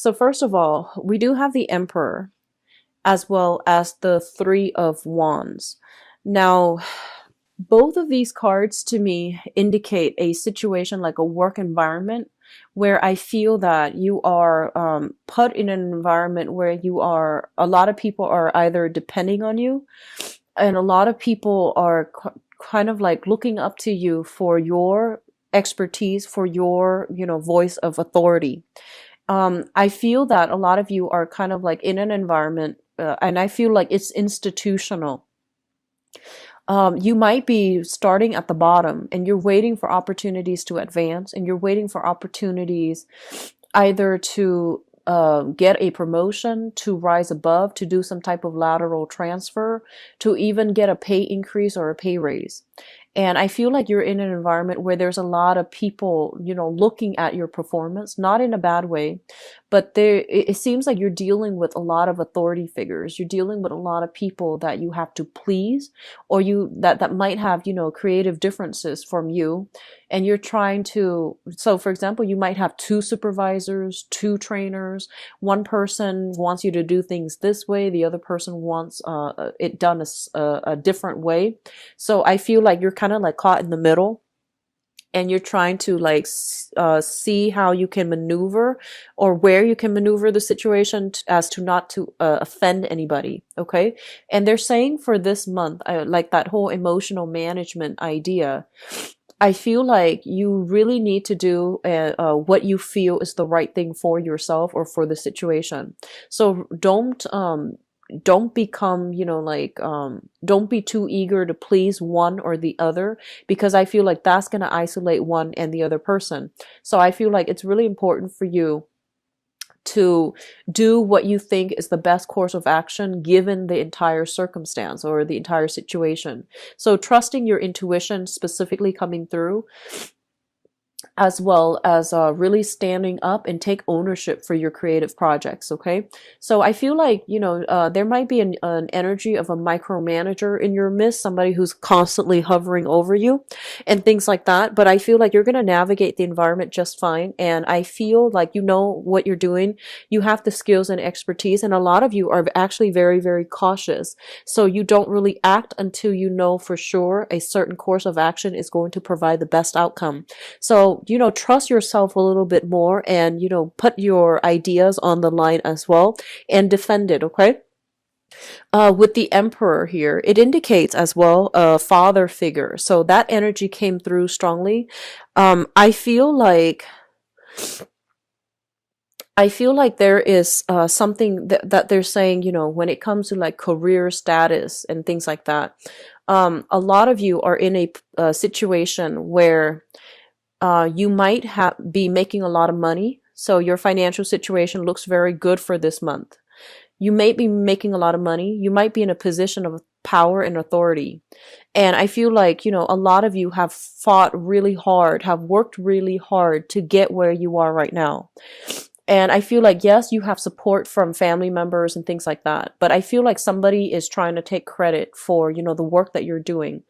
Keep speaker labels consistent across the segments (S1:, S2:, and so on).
S1: So first of all, we do have the Emperor as well as the Three of Wands. Now, both of these cards to me indicate a situation like a work environment where I feel that you are put in an environment where a lot of people are either depending on you, and a lot of people are kind of like looking up to you for your expertise, for your, voice of authority. I feel that a lot of you are kind of like in an environment, and I feel like it's institutional. You might be starting at the bottom and you're waiting for opportunities to advance, and you're waiting for opportunities either to get a promotion, to rise above, to do some type of lateral transfer, to even get a pay increase or a pay raise. And I feel like you're in an environment where there's a lot of people, looking at your performance, not in a bad way, but it seems like you're dealing with a lot of authority figures. You're dealing with a lot of people that you have to please, or that might have, creative differences from you. And you're trying to, so for example, you might have two supervisors, two trainers. One person wants you to do things this way. The other person wants it done a different way. So I feel like you're kind of like caught in the middle, and you're trying to like see how you can maneuver, or where you can maneuver the situation as to not to offend anybody. Okay. And they're saying for this month, like that whole emotional management idea, I feel like you really need to do what you feel is the right thing for yourself or for the situation. So don't become, don't be too eager to please one or the other, because I feel like that's going to isolate one and the other person. So I feel like it's really important for you to do what you think is the best course of action given the entire circumstance or the entire situation. So trusting your intuition specifically coming through, as well as really standing up and take ownership for your creative projects. Okay. So I feel like, there might be an energy of a micromanager in your midst, somebody who's constantly hovering over you and things like that. But I feel like you're going to navigate the environment just fine. And I feel like you know what you're doing. You have the skills and expertise. And a lot of you are actually very, very cautious. So you don't really act until you know for sure a certain course of action is going to provide the best outcome. So, trust yourself a little bit more, and, put your ideas on the line as well and defend it. Okay. With the Emperor here, it indicates as well a father figure. So that energy came through strongly. I feel like there is something that they're saying, when it comes to like career status and things like that. A lot of you are in a situation where you might be making a lot of money. So your financial situation looks very good for this month. You may be making a lot of money. You might be in a position of power and authority. And I feel like, a lot of you have fought really hard, have worked really hard to get where you are right now. And I feel like, yes, you have support from family members and things like that. But I feel like somebody is trying to take credit for, the work that you're doing.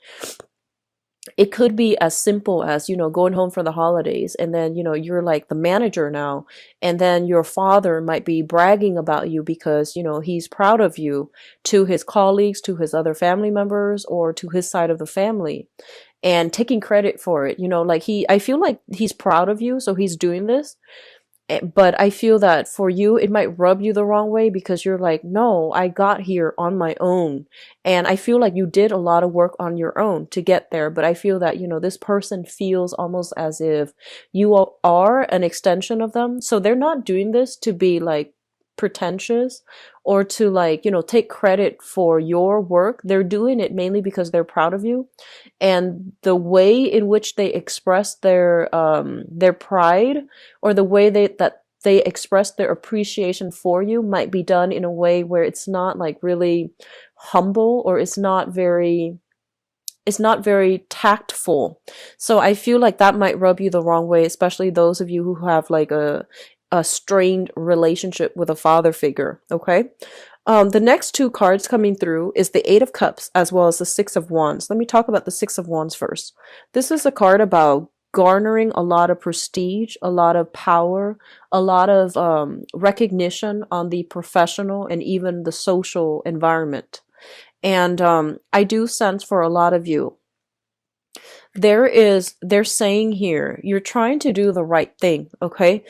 S1: It could be as simple as, going home for the holidays, and then, you're like the manager now, and then your father might be bragging about you because, he's proud of you to his colleagues, to his other family members, or to his side of the family, and taking credit for it. I feel like he's proud of you, so he's doing this. But I feel that for you, it might rub you the wrong way, because you're like, no, I got here on my own. And I feel like you did a lot of work on your own to get there. But I feel that, this person feels almost as if you are an extension of them. So they're not doing this to be like pretentious or to like, take credit for your work. They're doing it mainly because they're proud of you. And the way in which they express their pride, or the way that they express their appreciation for you, might be done in a way where it's not like really humble, or it's not very tactful. So I feel like that might rub you the wrong way, especially those of you who have like a strained relationship with a father figure. Okay. The next two cards coming through is the Eight of Cups as well as the Six of Wands. Let me talk about the Six of Wands first. This is a card about garnering a lot of prestige, a lot of power, a lot of recognition on the professional and even the social environment. And I do sense for a lot of you, they're saying here, you're trying to do the right thing, okay?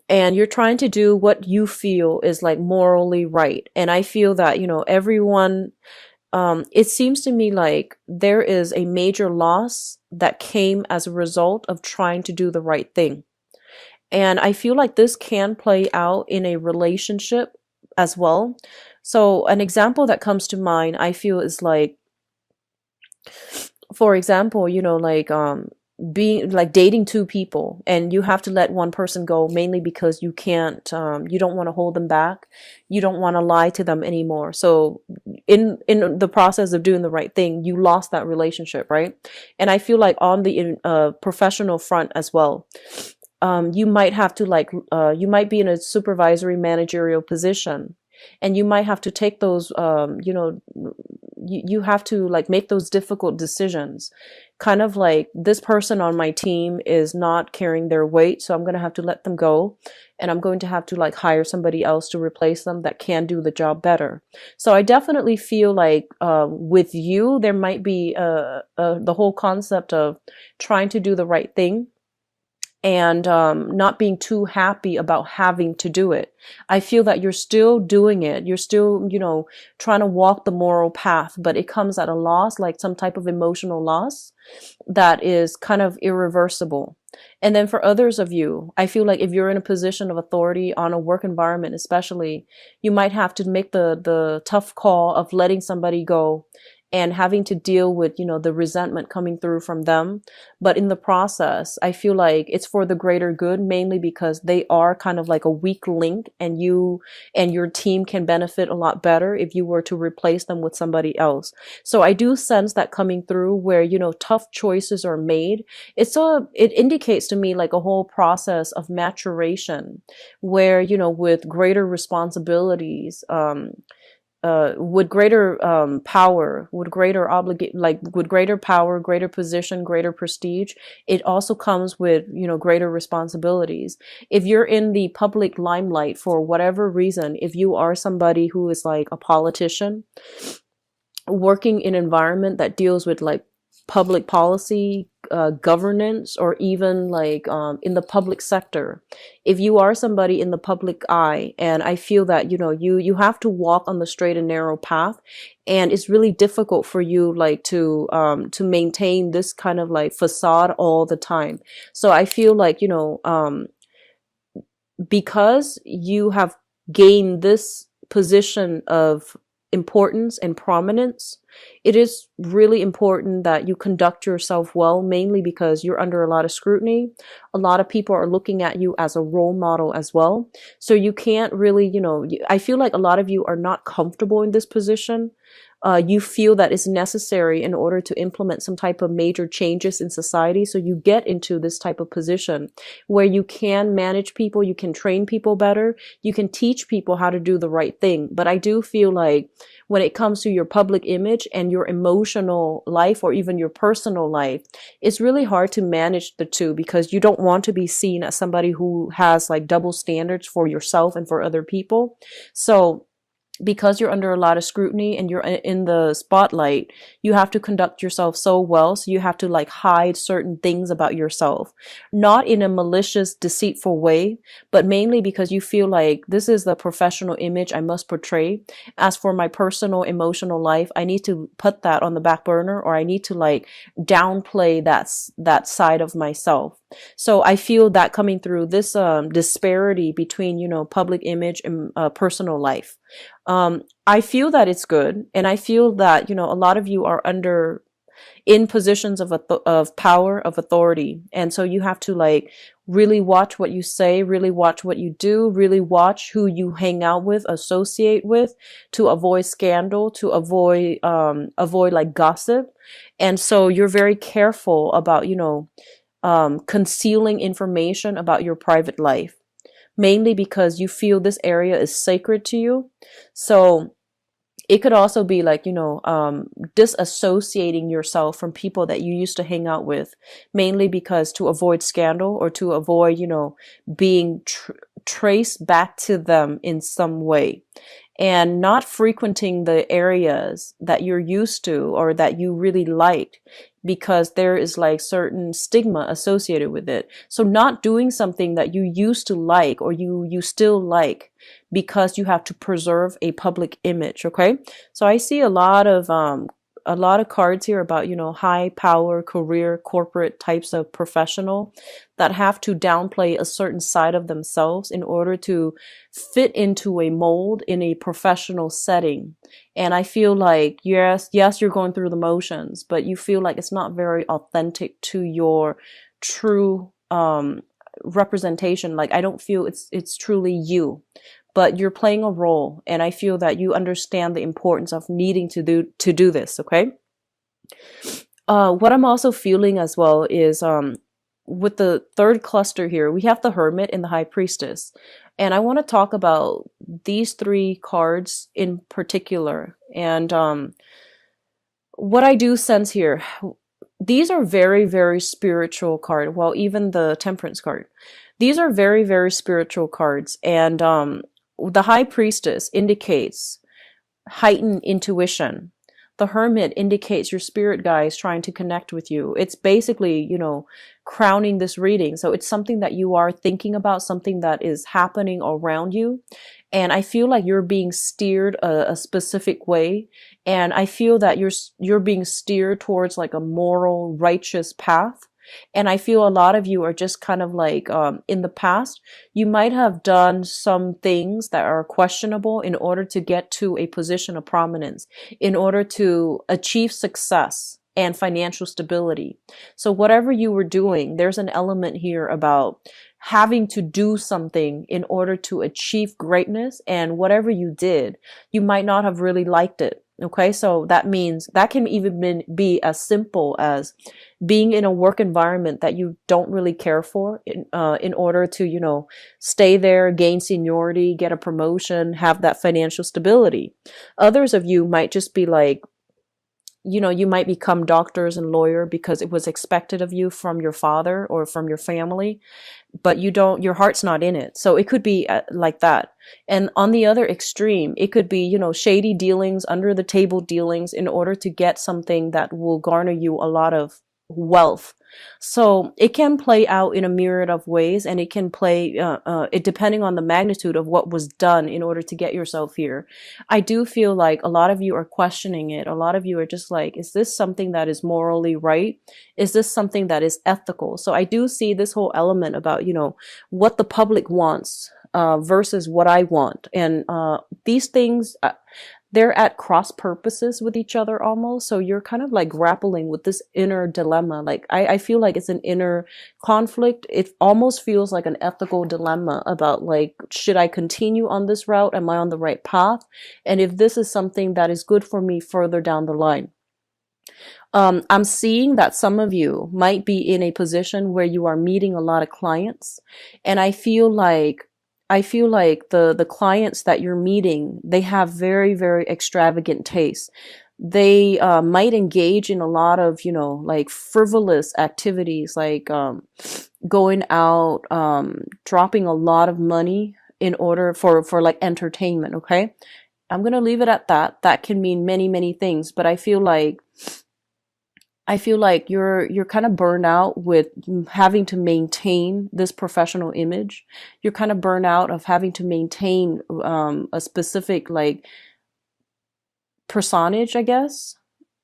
S1: And you're trying to do what you feel is like morally right. And I feel that, everyone, it seems to me like there is a major loss that came as a result of trying to do the right thing. And I feel like this can play out in a relationship as well. So an example that comes to mind, I feel, is like, for example, like being like dating two people, and you have to let one person go mainly because you can't, you don't want to hold them back, you don't want to lie to them anymore. So in the process of doing the right thing, you lost that relationship, right? And I feel like on the professional front as well, you might have to like, you might be in a supervisory managerial position, and you might have to take those, you have to like make those difficult decisions. Kind of like, this person on my team is not carrying their weight, so I'm going to have to let them go. And I'm going to have to like hire somebody else to replace them that can do the job better. So I definitely feel like with you, there might be the whole concept of trying to do the right thing, and not being too happy about having to do it. I feel that you're still doing it. You're still, trying to walk the moral path, but it comes at a loss, like some type of emotional loss that is kind of irreversible. And then for others of you, I feel like if you're in a position of authority on a work environment, especially, you might have to make the tough call of letting somebody go and having to deal with, the resentment coming through from them. But in the process, I feel like it's for the greater good, mainly because they are kind of like a weak link, and you and your team can benefit a lot better if you were to replace them with somebody else. So I do sense that coming through where, tough choices are made. It indicates to me like a whole process of maturation where, with greater responsibilities, with greater power, with greater with greater power, greater position, greater prestige, it also comes with, greater responsibilities. If you're in the public limelight for whatever reason, if you are somebody who is like a politician, working in an environment that deals with like public policy, governance, or even like in the public sector, if you are somebody in the public eye, and I feel that, you have to walk on the straight and narrow path, and it's really difficult for you like to maintain this kind of like facade all the time. So I feel like, because you have gained this position of importance and prominence, it is really important that you conduct yourself well, mainly because you're under a lot of scrutiny. A lot of people are looking at you as a role model as well. So you can't really, I feel like a lot of you are not comfortable in this position. You feel that it's necessary in order to implement some type of major changes in society. So you get into this type of position where you can manage people, you can train people better, you can teach people how to do the right thing. But I do feel like when it comes to your public image and your emotional life, or even your personal life, it's really hard to manage the two, because you don't want to be seen as somebody who has like double standards for yourself and for other people. So because you're under a lot of scrutiny and you're in the spotlight, you have to conduct yourself so well. So you have to like hide certain things about yourself, not in a malicious, deceitful way, but mainly because you feel like this is the professional image I must portray. As for my personal emotional life, I need to put that on the back burner, or I need to like downplay that side of myself. So I feel that coming through this disparity between, public image and personal life. I feel that it's good. And I feel that, a lot of you are in positions of power, of authority. And so you have to like really watch what you say, really watch what you do, really watch who you hang out with, associate with, to avoid scandal, to avoid like gossip. And so you're very careful about, concealing information about your private life, mainly because you feel this area is sacred to you. So It could also be like, disassociating yourself from people that you used to hang out with, mainly because to avoid scandal or to avoid, being traced back to them in some way, and not frequenting the areas that you're used to or that you really liked, because there is like certain stigma associated with it. So not doing something that you used to like or you still like because you have to preserve a public image. Okay. So I see a lot of cards here about, high power, career, corporate types of professional that have to downplay a certain side of themselves in order to fit into a mold in a professional setting. And I feel like, yes, you're going through the motions, but you feel like it's not very authentic to your true, representation. Like, I don't feel it's truly you, but you're playing a role. And I feel that you understand the importance of needing to do this. Okay. What I'm also feeling as well is, with the third cluster here, we have the Hermit and the High Priestess. And I want to talk about these three cards in particular. And what I do sense here, these are very, very spiritual cards. Well, even the Temperance card. These are very, very spiritual cards. And the High Priestess indicates heightened intuition. The Hermit indicates your spirit guides trying to connect with you. It's basically, crowning this reading. So it's something that you are thinking about, something that is happening around you. And I feel like you're being steered a specific way. And I feel that you're being steered towards like a moral, righteous path. And I feel a lot of you are just kind of like, in the past, you might have done some things that are questionable in order to get to a position of prominence, in order to achieve success and financial stability. So whatever you were doing, there's an element here about having to do something in order to achieve greatness. And whatever you did, you might not have really liked it. Okay, so that means that can even be as simple as being in a work environment that you don't really care for, in order to, stay there, gain seniority, get a promotion, have that financial stability. Others of you might just be like, you might become doctors and lawyer because it was expected of you from your father or from your family, but your heart's not in it. So it could be like that. And on the other extreme, it could be, shady dealings, under the table dealings in order to get something that will garner you a lot of wealth. So it can play out in a myriad of ways, and it can play, it depending on the magnitude of what was done in order to get yourself here. I do feel like a lot of you are questioning it. A lot of you are just like, is this something that is morally right? Is this something that is ethical? So I do see this whole element about, what the public wants, versus what I want. And, these things, they're at cross purposes with each other almost. So you're kind of like grappling with this inner dilemma. Like I feel like it's an inner conflict. It almost feels like an ethical dilemma about like, should I continue on this route? Am I on the right path? And if this is something that is good for me further down the line. I'm seeing that some of you might be in a position where you are meeting a lot of clients. And I feel like the clients that you're meeting, they have very, very extravagant tastes. They might engage in a lot of, like frivolous activities, like going out, dropping a lot of money in order for like entertainment. Okay. I'm going to leave it at that. That can mean many, many things, but I feel like you're kind of burned out with having to maintain this professional image. You're kind of burned out of having to maintain a specific like personage, I guess,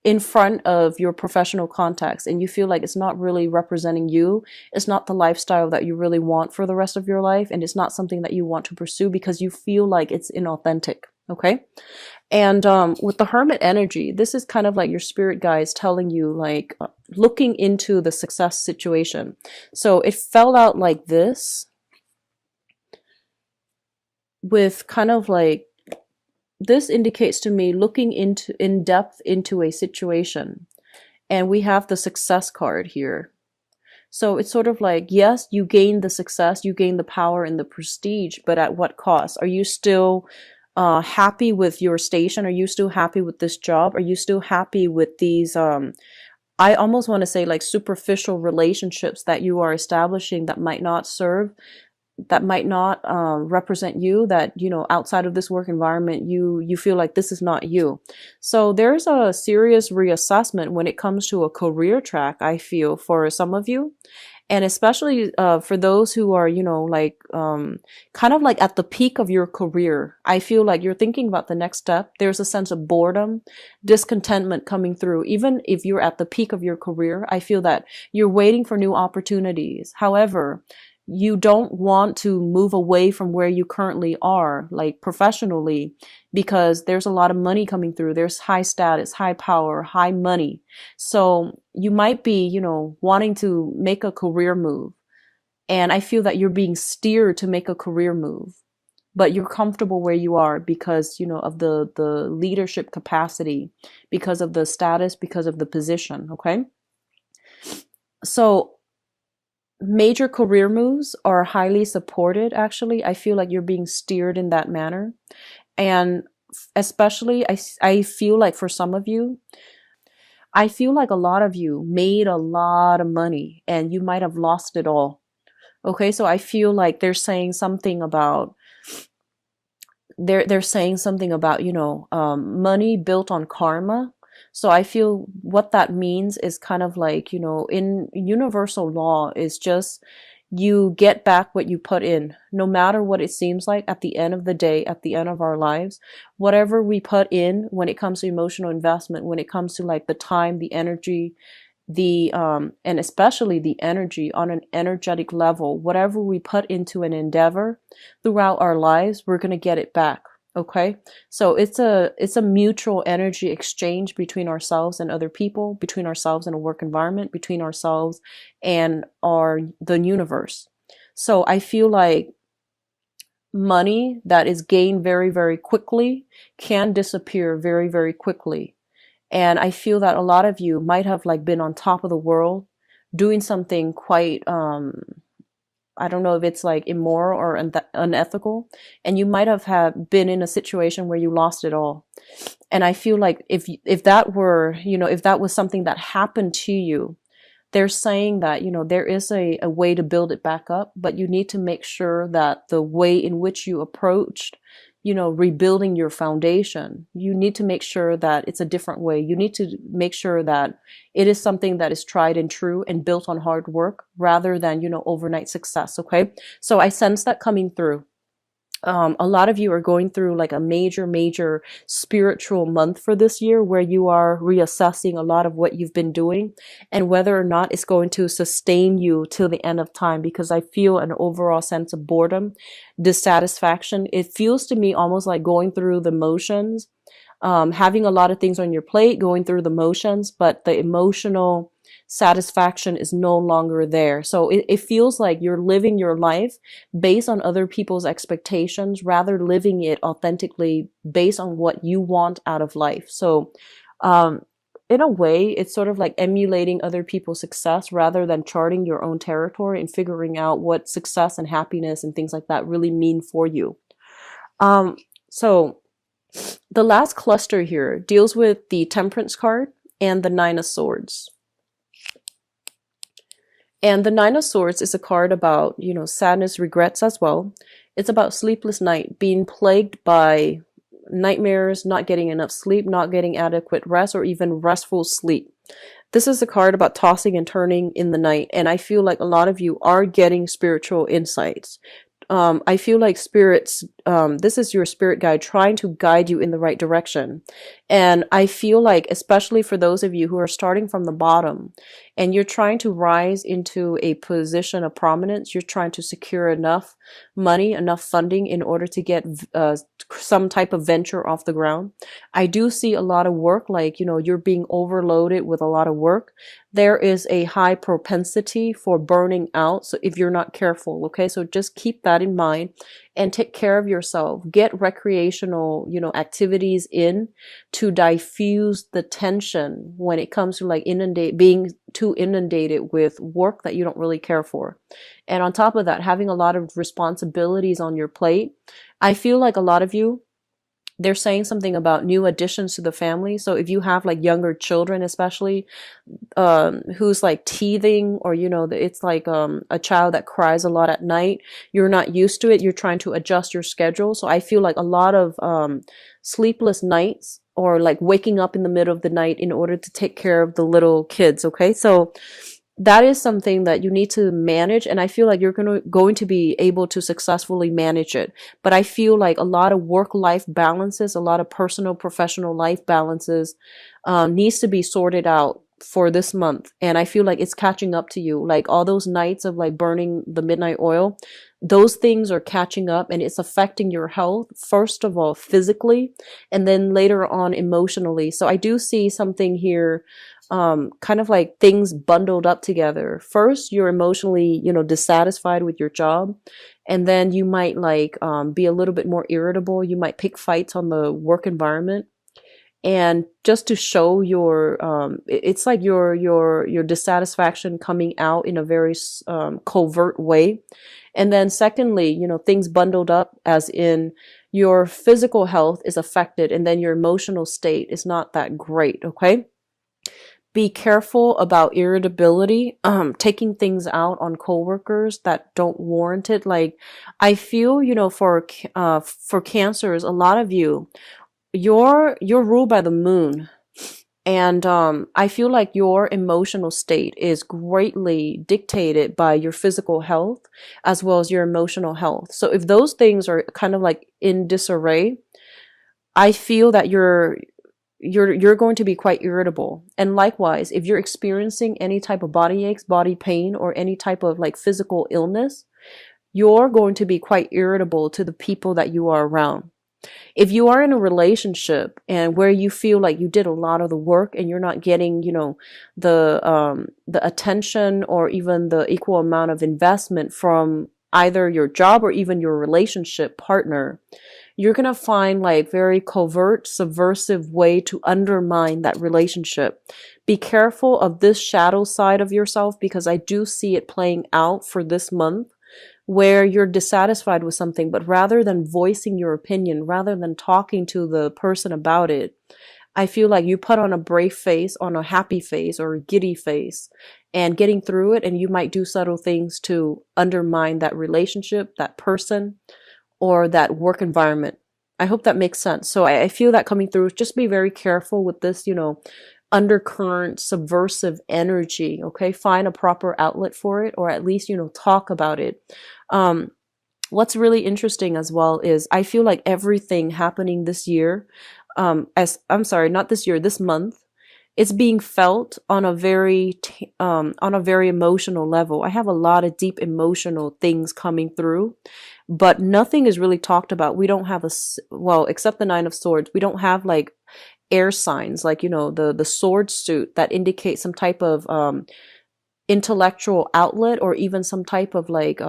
S1: in front of your professional contacts, and you feel like it's not really representing you. It's not the lifestyle that you really want for the rest of your life, and it's not something that you want to pursue because you feel like it's inauthentic. Okay. And with the Hermit energy, this is kind of like your spirit guides telling you, like, looking into the success situation. So it fell out like this, with kind of like, this indicates to me looking in depth into a situation. And we have the success card here. So it's sort of like, yes, you gain the success, you gain the power and the prestige, but at what cost? Are you still happy with your station? Are you still happy with this job? Are you still happy with these I almost want to say like superficial relationships that you are establishing that might not serve, that might not represent you, that, you know, outside of this work environment, you feel like this is not you. So there's a serious reassessment when it comes to a career track, I feel, for some of you. And especially for those who are, you know, like kind of like at the peak of your career, I feel like you're thinking about the next step. There's a sense of boredom, discontentment coming through. Even if you're at the peak of your career, I feel that you're waiting for new opportunities. However, you don't want to move away from where you currently are, like professionally, because there's a lot of money coming through. There's high status, high power, high money. So you might be, you know, wanting to make a career move. And I feel that you're being steered to make a career move, but you're comfortable where you are because, you know, of the leadership capacity, because of the status, because of the position. Okay. So major career moves are highly supported, actually. I feel like you're being steered in that manner. And especially, I feel like for some of you, I feel like a lot of you made a lot of money and you might have lost it all. Okay, so I feel like they're saying something about, you know, money built on karma. So I feel what that means is kind of like, you know, in universal law is just you get back what you put in, no matter what it seems like at the end of the day, at the end of our lives, whatever we put in when it comes to emotional investment, when it comes to like the time, the energy, and especially the energy on an energetic level, whatever we put into an endeavor throughout our lives, we're going to get it back. Okay. So it's a mutual energy exchange between ourselves and other people, between ourselves and a work environment, between ourselves and the universe. So I feel like money that is gained very, very quickly can disappear very, very quickly. And I feel that a lot of you might have like been on top of the world doing something quite, I don't know if it's like immoral or unethical. And you might have been in a situation where you lost it all. And I feel like if that were, you know, if that was something that happened to you, they're saying that, you know, there is a way to build it back up, but you need to make sure that the way in which you approached, you know, rebuilding your foundation, you need to make sure that it's a different way. You need to make sure that it is something that is tried and true and built on hard work rather than, you know, overnight success. Okay. So I sense that coming through. A lot of you are going through like a major spiritual month for this year where you are reassessing a lot of what you've been doing and whether or not it's going to sustain you till the end of time, because I feel an overall sense of boredom, dissatisfaction. It feels to me almost like going through the motions, having a lot of things on your plate, going through the motions, but the emotional satisfaction is no longer there. So it feels like you're living your life based on other people's expectations rather living it authentically based on what you want out of life. So, in a way, it's sort of like emulating other people's success rather than charting your own territory and figuring out what success and happiness and things like that really mean for you. So the last cluster here deals with the Temperance card and the Nine of Swords. And the Nine of Swords is a card about, you know, sadness, regrets as well. It's about sleepless night, being plagued by nightmares, not getting enough sleep, not getting adequate rest, or even restful sleep. This is a card about tossing and turning in the night. And I feel like a lot of you are getting spiritual insights. I feel like spirits, this is your spirit guide trying to guide you in the right direction. And I feel like, especially for those of you who are starting from the bottom and you're trying to rise into a position of prominence, you're trying to secure enough money, enough funding in order to get some type of venture off the ground. I do see a lot of work, like, you know, you're being overloaded with a lot of work. There is a high propensity for burning out. So if you're not careful, okay, so just keep that in mind and take care of yourself. Get recreational, you know, activities in to diffuse the tension when it comes to like being too inundated with work that you don't really care for. And on top of that, having a lot of responsibilities on your plate. I feel like a lot of you They're saying something about new additions to the family. So if you have like younger children, especially, who's like teething, or it's like a child that cries a lot at night, you're not used to it, you're trying to adjust your schedule. So I feel like a lot of sleepless nights, or like waking up in the middle of the night in order to take care of the little kids. Okay, so that is something that you need to manage, and I feel like you're going to be able to successfully manage it. But I feel like a lot of work life balances, a lot of personal professional life balances, needs to be sorted out for this month. And I feel like it's catching up to you, like all those nights of like burning the midnight oil, those things are catching up, and it's affecting your health, first of all physically, and then later on emotionally. So I do see something here, kind of like things bundled up together. First, you're emotionally, dissatisfied with your job, and then you might like be a little bit more irritable. You might pick fights on the work environment, and just to show your, it's like your dissatisfaction coming out in a very covert way. And then secondly, things bundled up, as in your physical health is affected, and then your emotional state is not that great. Okay, be careful about irritability, taking things out on coworkers that don't warrant it. Like, I feel, for cancers, a lot of you, you're ruled by the moon. And I feel like your emotional state is greatly dictated by your physical health as well as your emotional health. So if those things are kind of like in disarray, I feel that you're going to be quite irritable. And likewise, if you're experiencing any type of body aches, body pain, or any type of like physical illness, you're going to be quite irritable to the people that you are around. If you are in a relationship and where you feel like you did a lot of the work and you're not getting, the attention or even the equal amount of investment from either your job or even your relationship partner, you're going to find like very covert, subversive way to undermine that relationship. Be careful of this shadow side of yourself, because I do see it playing out for this month, where you're dissatisfied with something, but rather than voicing your opinion, rather than talking to the person about it, I feel like you put on a brave face, on a happy face or a giddy face, and getting through it. And you might do subtle things to undermine that relationship, that person, or that work environment. I hope that makes sense. So I feel that coming through. Just be very careful with this, undercurrent subversive energy. Okay, find a proper outlet for it, or at least talk about it. What's really interesting as well is I feel like everything happening this year, as I'm sorry, not this year, this month, it's being felt on a very emotional level. I have a lot of deep emotional things coming through, but nothing is really talked about. We don't have well, except the Nine of Swords, we don't have like air signs, like the sword suit that indicates some type of intellectual outlet, or even some type of like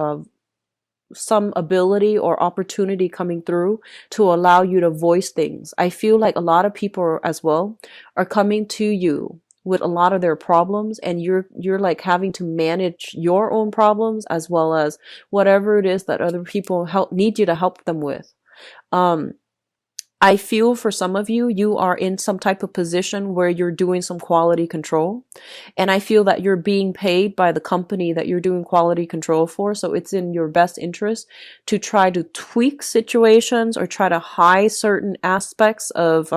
S1: some ability or opportunity coming through to allow you to voice things. I feel like a lot of people as well are coming to you with a lot of their problems, and you're like having to manage your own problems as well as whatever it is that other people need you to help them with. I feel for some of you, you are in some type of position where you're doing some quality control. And I feel that you're being paid by the company that you're doing quality control for. So it's in your best interest to try to tweak situations or try to hide certain aspects of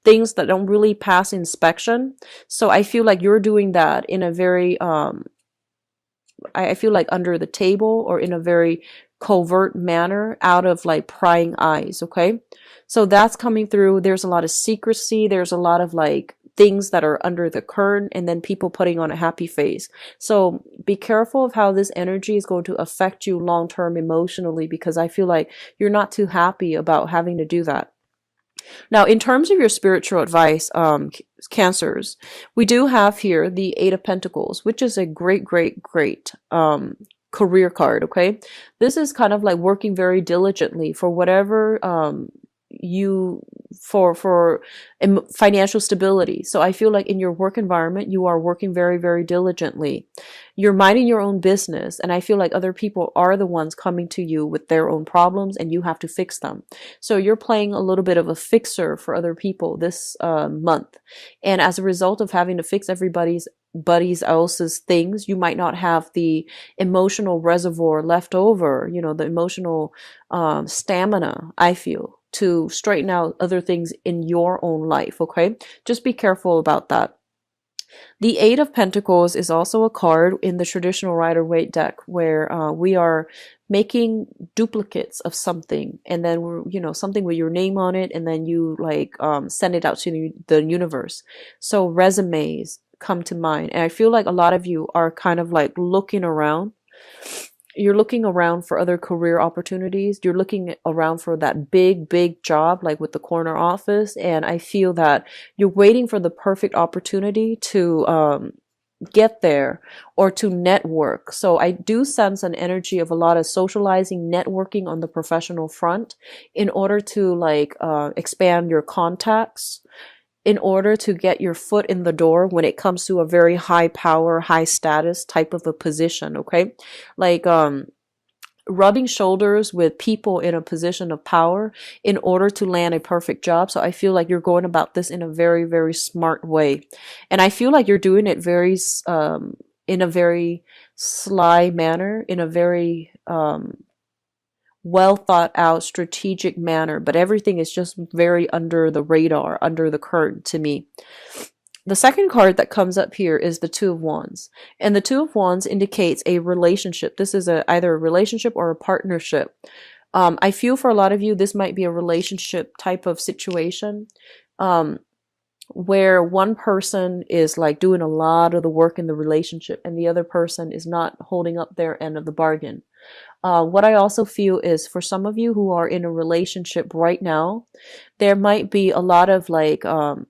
S1: things that don't really pass inspection. So I feel like you're doing that in a very, I feel like under the table, or in a very covert manner, out of like prying eyes. Okay, so that's coming through. There's a lot of secrecy, there's a lot of like things that are under the curtain, and then people putting on a happy face. So be careful of how this energy is going to affect you long term emotionally, because I feel like you're not too happy about having to do that. Now, in terms of your spiritual advice, Cancers, we do have here the Eight of Pentacles, which is a great career card. Okay, this is kind of like working very diligently for whatever you for financial stability. So I feel like in your work environment, you are working very, very diligently. You're minding your own business, and I feel like other people are the ones coming to you with their own problems, and you have to fix them. So you're playing a little bit of a fixer for other people this month, and as a result of having to fix everybody's buddies else's things, you might not have the emotional reservoir left over, the emotional stamina, I feel, to straighten out other things in your own life. Okay, just be careful about that. The Eight of Pentacles is also a card in the traditional Rider-Waite deck where we are making duplicates of something, and then we're, something with your name on it, and then you like send it out to the universe. So resumes come to mind, and I feel like a lot of you are kind of like looking around. You're looking around for other career opportunities. You're looking around for that big job, like with the corner office. And I feel that you're waiting for the perfect opportunity to get there or to network. So I do sense an energy of a lot of socializing, networking on the professional front in order to like expand your contacts, in order to get your foot in the door when it comes to a very high power, high status type of a position. Okay. Like, rubbing shoulders with people in a position of power in order to land a perfect job. So I feel like you're going about this in a very, very smart way. And I feel like you're doing it in a very sly manner, in a very, well thought out strategic manner, but everything is just very under the radar, under the curtain to me. The second card that comes up here is the Two of Wands, and the Two of Wands indicates a relationship. This is either a relationship or a partnership. I feel for a lot of you this might be a relationship type of situation, where one person is like doing a lot of the work in the relationship and the other person is not holding up their end of the bargain. What I also feel is for some of you who are in a relationship right now, there might be a lot of like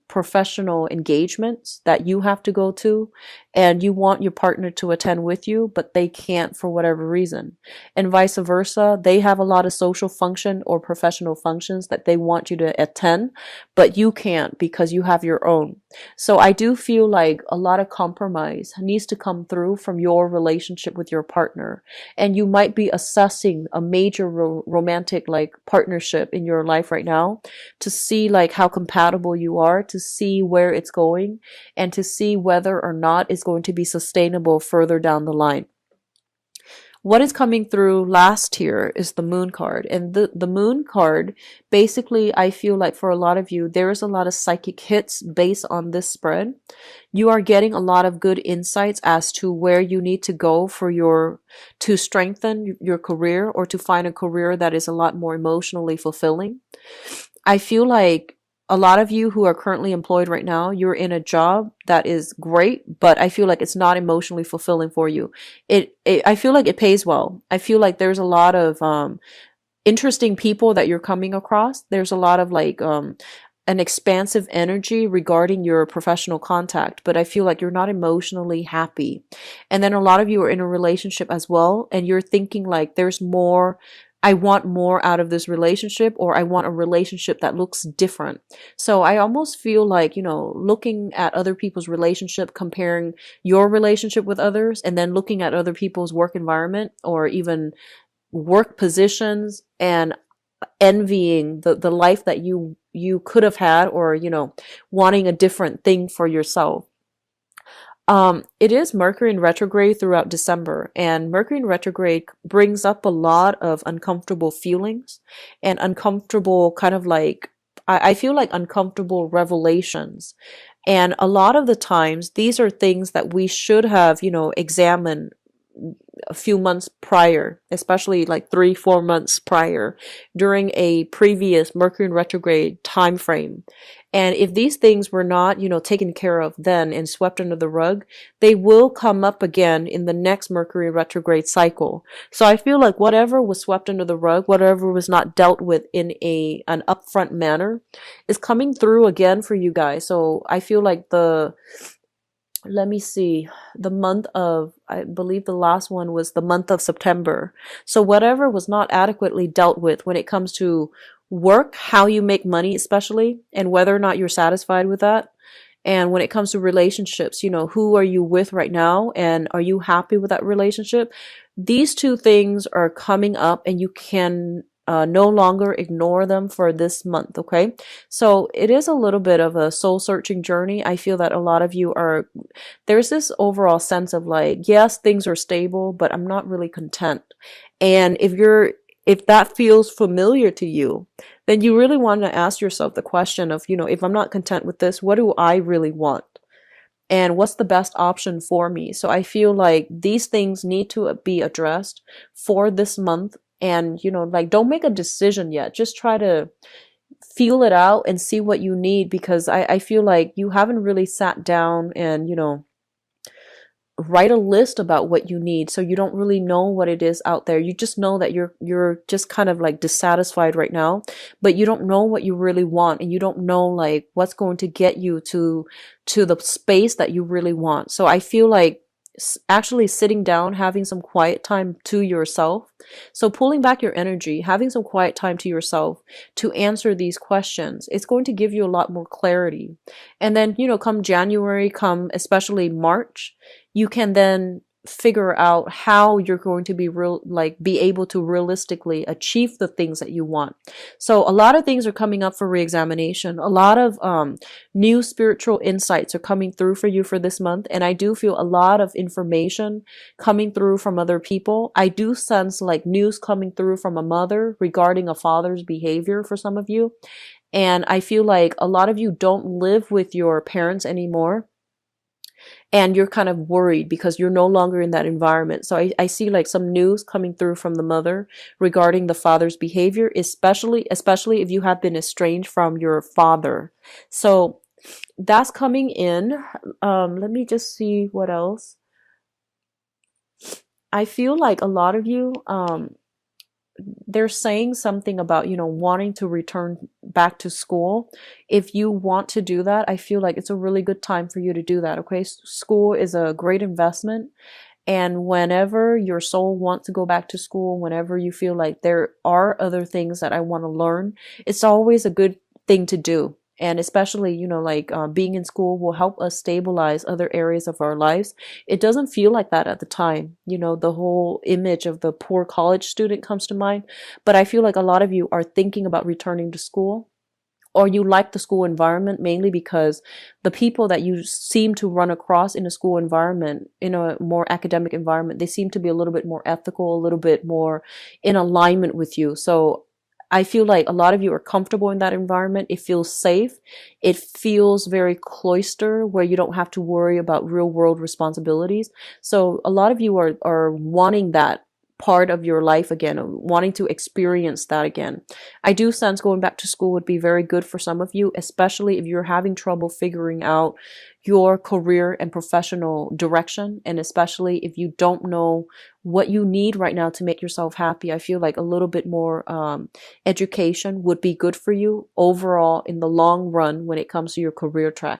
S1: professional engagements that you have to go to, and you want your partner to attend with you, but they can't for whatever reason. And vice versa, they have a lot of social function or professional functions that they want you to attend, but you can't because you have your own. So I do feel like a lot of compromise needs to come through from your relationship with your partner, and you might be assessing a major romantic like partnership in your life right now to see like how compatible you are, to see where it's going, and to see whether or not it's going to be sustainable further down the line. What is coming through last here is the Moon card. And the Moon card, basically, I feel like for a lot of you, there is a lot of psychic hits based on this spread. You are getting a lot of good insights as to where you need to go to strengthen your career or to find a career that is a lot more emotionally fulfilling. I feel like a lot of you who are currently employed right now, you're in a job that is great, but I feel like it's not emotionally fulfilling for you. I feel like it pays well. I feel like there's a lot of interesting people that you're coming across. There's a lot of like an expansive energy regarding your professional contact, but I feel like you're not emotionally happy. And then a lot of you are in a relationship as well, and you're thinking like there's more. I want more out of this relationship, or I want a relationship that looks different. So I almost feel like, looking at other people's relationship, comparing your relationship with others, and then looking at other people's work environment or even work positions and envying the life that you could have had, or, wanting a different thing for yourself. It is Mercury in retrograde throughout December, and Mercury in retrograde brings up a lot of uncomfortable feelings and uncomfortable kind of like, I feel like uncomfortable revelations. And a lot of the times, these are things that we should have, examined a few months prior, especially like 3-4 months prior, during a previous Mercury in retrograde time frame. And if these things were not, taken care of then and swept under the rug, they will come up again in the next Mercury retrograde cycle. So I feel like whatever was swept under the rug, whatever was not dealt with in an upfront manner, is coming through again for you guys. So I feel like let me see, the month of, I believe the last one was the month of September. So whatever was not adequately dealt with when it comes to work, how you make money, especially, and whether or not you're satisfied with that. And when it comes to relationships, who are you with right now? And are you happy with that relationship? These two things are coming up and you can no longer ignore them for this month. Okay. So it is a little bit of a soul searching journey. I feel that a lot of you there's this overall sense of like, yes, things are stable, but I'm not really content. And if that feels familiar to you, then you really want to ask yourself the question of, if I'm not content with this, what do I really want? And what's the best option for me? So I feel like these things need to be addressed for this month. And, like, don't make a decision yet. Just try to feel it out and see what you need, because I feel like you haven't really sat down and, write a list about what you need, so you don't really know what it is out there. You just know that you're just kind of like dissatisfied right now, but you don't know what you really want, and you don't know like what's going to get you to the space that you really want. So I feel like actually sitting down, having some quiet time to yourself, so pulling back your energy, having some quiet time to yourself to answer these questions, it's going to give you a lot more clarity. And then, come January, come especially March, you can then figure out how you're going to be able to realistically achieve the things that you want. So a lot of things are coming up for reexamination. A lot of new spiritual insights are coming through for you for this month, and I do feel a lot of information coming through from other people. I do sense like news coming through from a mother regarding a father's behavior for some of you, and I feel like a lot of you don't live with your parents anymore, and you're kind of worried because you're no longer in that environment. So I see like some news coming through from the mother regarding the father's behavior, especially if you have been estranged from your father. So that's coming in. Let me just see what else. I feel like a lot of you, they're saying something about, wanting to return back to school. If you want to do that, I feel like it's a really good time for you to do that. Okay. School is a great investment. And whenever your soul wants to go back to school, whenever you feel like there are other things that I want to learn, it's always a good thing to do. And especially, being in school will help us stabilize other areas of our lives. It doesn't feel like that at the time. The whole image of the poor college student comes to mind. But I feel like a lot of you are thinking about returning to school, or you like the school environment mainly because the people that you seem to run across in a school environment, in a more academic environment, they seem to be a little bit more ethical, a little bit more in alignment with you. So I feel like a lot of you are comfortable in that environment. It feels safe. It feels very cloistered, where you don't have to worry about real world responsibilities. So a lot of you are wanting that part of your life again, wanting to experience that again. I do sense going back to school would be very good for some of you, especially if you're having trouble figuring out your career and professional direction, and especially if you don't know what you need right now to make yourself happy. I feel like a little bit more education would be good for you overall in the long run when it comes to your career track.